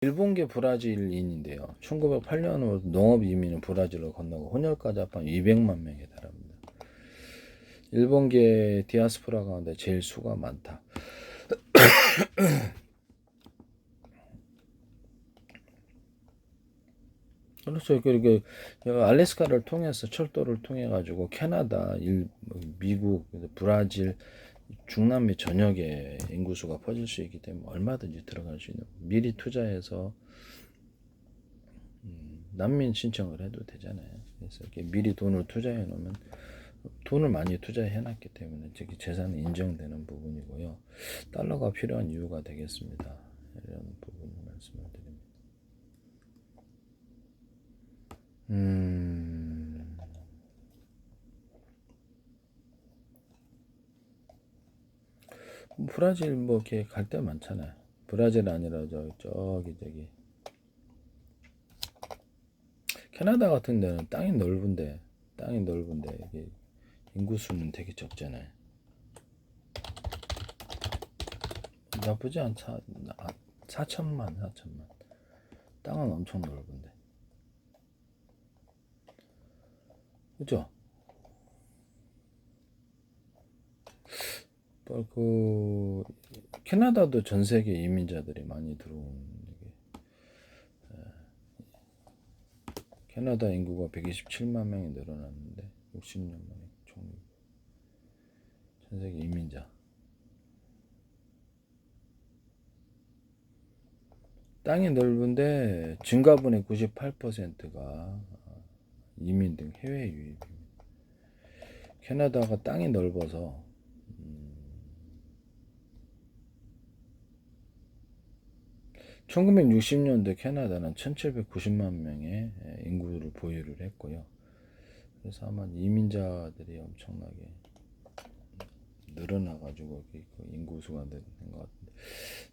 일본계 브라질인인데요. 1908년으로 농업 이민은 브라질로 건너고 혼혈까지 합하면 200만 명에 달합니다. 일본계 디아스포라 가운데 제일 수가 많다. 그렇죠. 그리고 알래스카를 통해서 철도를 통해 가지고 캐나다, 미국, 브라질, 중남미 전역에 인구수가 퍼질 수 있기 때문에 얼마든지 들어갈 수 있는, 미리 투자해서 난민 신청을 해도 되잖아요. 그래서 이렇게 미리 돈을 투자해 놓으면, 돈을 많이 투자해 놨기 때문에 저기 재산이 인정되는 부분이고요. 달러가 필요한 이유가 되겠습니다. 이런 부분을 말씀을 드립니다. 브라질 뭐 이렇게 갈 데 많잖아요. 브라질 아니라 저기 캐나다 같은 데는 땅이 넓은데 이게 인구수는 되게 적잖아요. 나쁘지 않다. 4천만. 땅은 엄청 넓은데. 그죠? 그 캐나다도 전 세계 이민자들이 많이 들어온 게, 캐나다 인구가 127만 명이 늘어났는데 60년 만에 전 세계 이민자. 땅이 넓은데 증가분의 98%가 이민 등 해외 유입입니다. 캐나다가 땅이 넓어서 1960년대 캐나다는 1790만 명의 인구를 보유를 했고요. 그래서 아마 이민자들이 엄청나게 늘어나가지고 인구수가 늘는 것 같은데,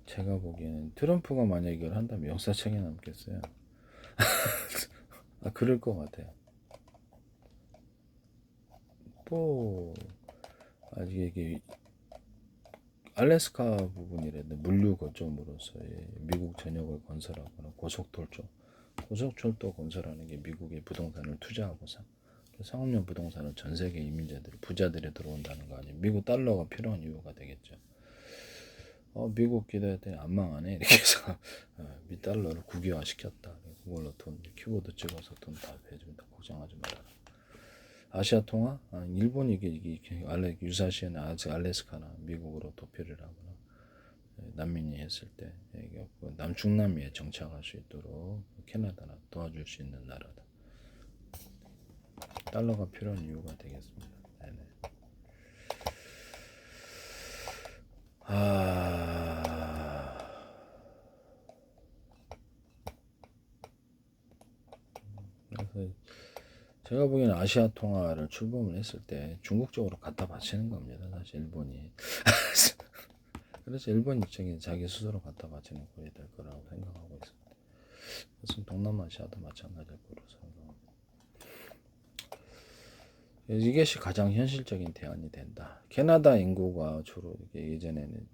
제가 보기에는 트럼프가 만약 이걸 한다면 역사책에 남겠어요. 그럴 것 같아요. 또 아직 이게 알래스카 부분이라도 물류 거점으로서의 미국 전역을 건설하거나 고속철도 건설하는 게 미국의 부동산을 투자하고 상업용 부동산을 전 세계 이민자들이 부자들이 들어온다는 거 아니에요. 미국 달러가 필요한 이유가 되겠죠. 미국 기대했더니 안 망하네 이렇게 해서 미 달러를 국유화 시켰다. 그걸로 돈 키보드 찍어서 돈 다 해준다. 걱정하지 말아라. 아시아 통화? 일본이 이게 유사시에는 아직 알래스카나 미국으로 도피를 하거나 난민이 했을 때 남중남미에 정착할 수 있도록 캐나다나 도와줄 수 있는 나라다. 달러가 필요한 이유가 되겠습니다. 네네. 그래서 제가 보기에는 아시아 통화를 출범을 했을 때 중국 쪽으로 갖다 바치는 겁니다. 사실 일본이. 그래서 일본 입장에 자기 스스로 갖다 바치는 꼴이 될 거라고 생각하고 있습니다. 그래서 동남아시아도 마찬가지일 거로 생각합니다. 이것이 가장 현실적인 대안이 된다. 캐나다 인구가 주로 예전에는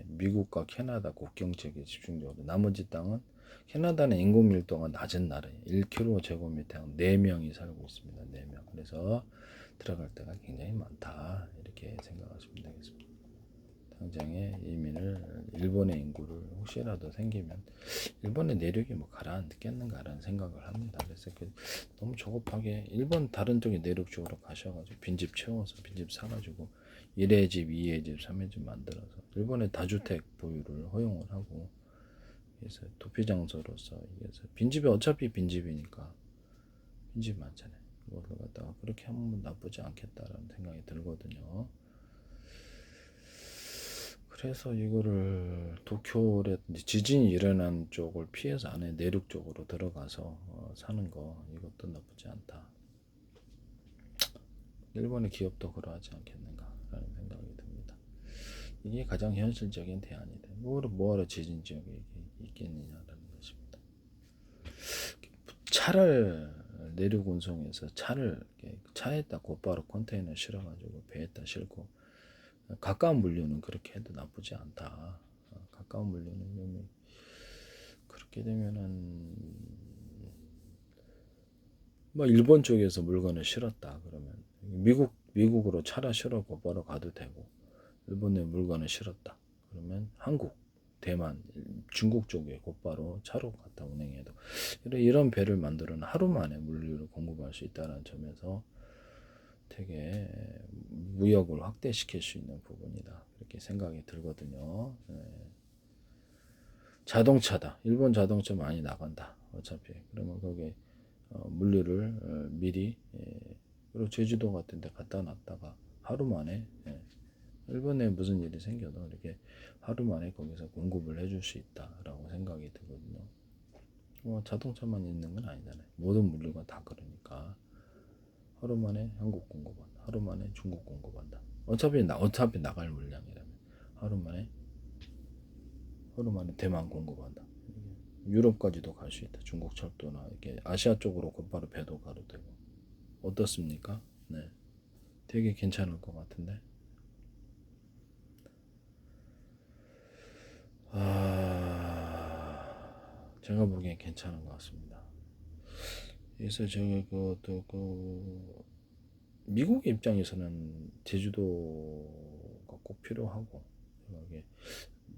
미국과 캐나다 국경 지역에 집중적으로, 나머지 땅은 캐나다는 인구 밀도가 낮은 나라예요. 1km/제곱미터 4명이 살고 있습니다. 4명. 그래서 들어갈 데가 굉장히 많다. 이렇게 생각하시면 되겠습니다. 당장에 이민을, 일본의 인구를 혹시라도 생기면 일본의 내륙이 뭐 가라앉겠는가라는 생각을 합니다. 그래서 너무 조급하게 일본 다른 쪽에 내륙 쪽으로 가셔가지고 빈집 채워서 빈집 사가지고 1회 집, 2회 집, 3회 집 만들어서 일본의 다주택 보유를 허용을 하고, 그래서 도피 장소로서 그래서 빈집이 어차피 빈집이니까 빈집 많잖아요. 그걸 갖다가 그렇게 하면 나쁘지 않겠다라는 생각이 들거든요. 그래서 이거를 도쿄에 지진이 일어난 쪽을 피해서 안에 내륙 쪽으로 들어가서 사는 거, 이것도 나쁘지 않다. 일본의 기업도 그러하지 않겠는가라는 생각이 듭니다. 이게 가장 현실적인 대안이 돼. 뭐하러 지진 지역에 있겠느냐라는 것입니다. 차를 내륙 운송해서 차에다 곧바로 컨테이너 실어가지고 배에다 싣고, 가까운 물류는 그렇게 해도 나쁘지 않다. 가까운 물류는 갖게 되면은 뭐 일본 쪽에서 물건을 실었다 그러면 미국으로 차라 실어 곧바로 가도 되고 일본에 물건을 실었다 그러면 한국, 대만, 중국 쪽에 곧바로 차로 갔다 운행해도 이런 배를 만들어는 하루 만에 물류를 공급할 수 있다는 점에서 되게 무역을 확대시킬 수 있는 부분이다 이렇게 생각이 들거든요. 자동차다. 일본 자동차 많이 나간다. 어차피 그러면 거기에 물류를 미리 그리고 제주도 같은 데 갖다 놨다가 하루 만에 일본에 무슨 일이 생겨도 이렇게 하루 만에 거기서 공급을 해줄 수 있다라고 생각이 들거든요. 자동차만 있는 건 아니잖아요. 모든 물류가 다 그러니까 하루 만에 한국 공급한다. 하루 만에 중국 공급한다. 어차피 나갈 물량이라면 하루 만에 대만 공급한다. 유럽까지도 갈 수 있다. 중국 철도나 이렇게 아시아 쪽으로 곧바로 배도 가도 되고 어떻습니까? 네, 되게 괜찮을 것 같은데. 제가 보기엔 괜찮은 것 같습니다. 그래서 제가 미국 입장에서는 제주도가 꼭 필요하고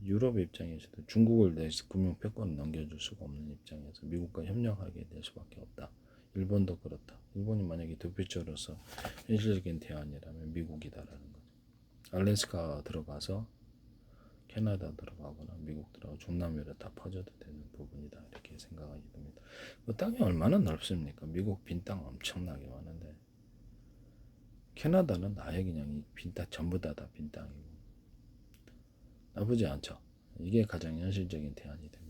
유럽 입장에서도 중국을 내서 금융 패권을 넘겨줄 수가 없는 입장에서 미국과 협력하게 될 수밖에 없다. 일본도 그렇다. 일본이 만약에 도피처로서 현실적인 대안이라면 미국이다라는 거죠. 알래스카 들어가서 캐나다 들어가거나 미국 들어가고 중남미로 다 퍼져도 되는 부분이다 이렇게 생각이 듭니다. 그 땅이 얼마나 넓습니까? 미국 빈 땅 엄청나게 많은데 캐나다는 아예 그냥 빈 땅 전부 다 빈 땅이고 나쁘지 않죠. 이게 가장 현실적인 대안이 됩니다.